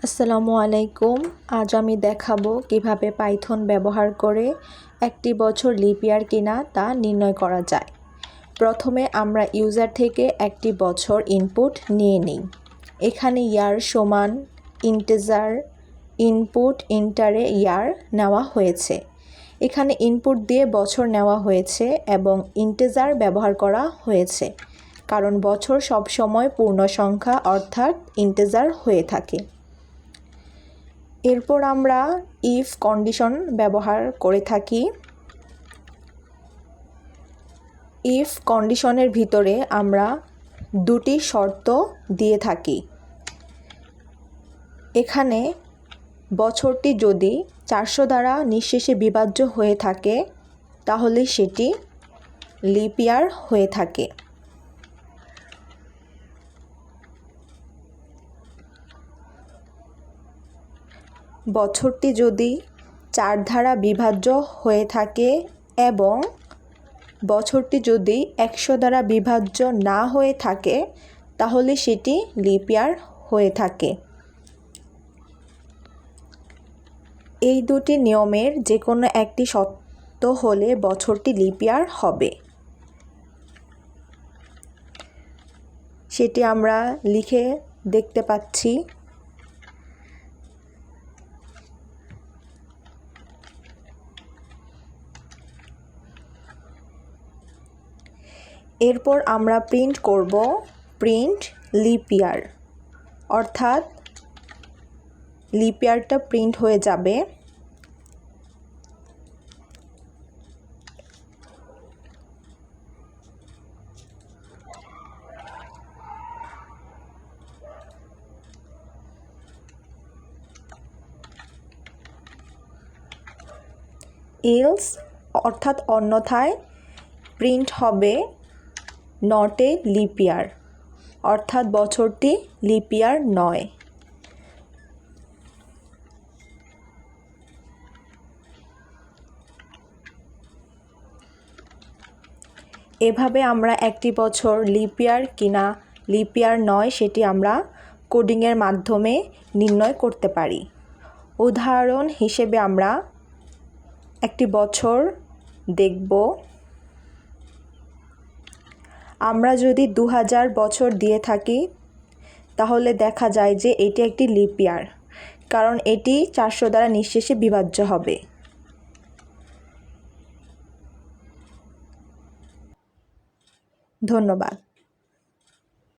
আসসালামু আলাইকুম। আজ আমি দেখাবো কিভাবে পাইথন ব্যবহার করে একটি বছর লিপ ইয়ার কিনা তা নির্ণয় করা যায়। প্রথমে আমরা ইউজার থেকে একটি বছর ইনপুট নিয়ে নিই। এখানে ইয়ার সমান ইন্টিজার ইনপুট ইন্টারে ইয়ার নেওয়া হয়েছে। এখানে ইনপুট দিয়ে বছর নেওয়া হয়েছে এবং ইন্টিজার ব্যবহার করা হয়েছে, কারণ বছর সবসময় পূর্ণ সংখ্যা অর্থাৎ ইন্টিজার হয়ে থাকে। এরপর আমরা ইফ কন্ডিশন ব্যবহার করে থাকি। ইফ কন্ডিশনের ভিতরে আমরা দুটি শর্ত দিয়ে থাকি। এখানে বছরটি যদি 400 দ্বারা নিঃশেষে বিভাজ্য হয়ে থাকে তাহলে সেটি লিপ ইয়ার হয়ে থাকে। বছরটি যদি 4 দ্বারা বিভাজ্য হয়ে থাকে এবং বছরটি যদি 100 দ্বারা বিভাজ্য না হয়ে থাকে তাহলে সেটি লিপ ইয়ার হয়ে থাকে। এই দুটি নিয়মের যে কোনো একটি সত্য হলে বছরটি লিপ ইয়ার হবে। সেটি আমরা লিখে দেখতে পাচ্ছি। এরপর আমরা প্রিন্ট করব প্রিন্ট লিপ ইয়ার, অর্থাৎ লিপ ইয়ারটা প্রিন্ট হয়ে যাবে। এলস অর্থাৎ অন্যথায় প্রিন্ট হবে নট এ লিপ ইয়ার, অর্থাৎ বছরটি লিপ ইয়ার নয়। এভাবে আমরা একটি বছর লিপ ইয়ার কিনা লিপ ইয়ার নয় সেটি আমরা কোডিংয়ের মাধ্যমে নির্ণয় করতে পারি। উদাহরণ হিসেবে আমরা একটি বছর দেখব। আমরা যদি 2000 বছর দিয়ে থাকি তাহলে দেখা যায় যে এটি একটি লিপ ইয়ার, কারণ এটি 400 দ্বারা নিঃশেষে বিভাজ্য হবে। ধন্যবাদ।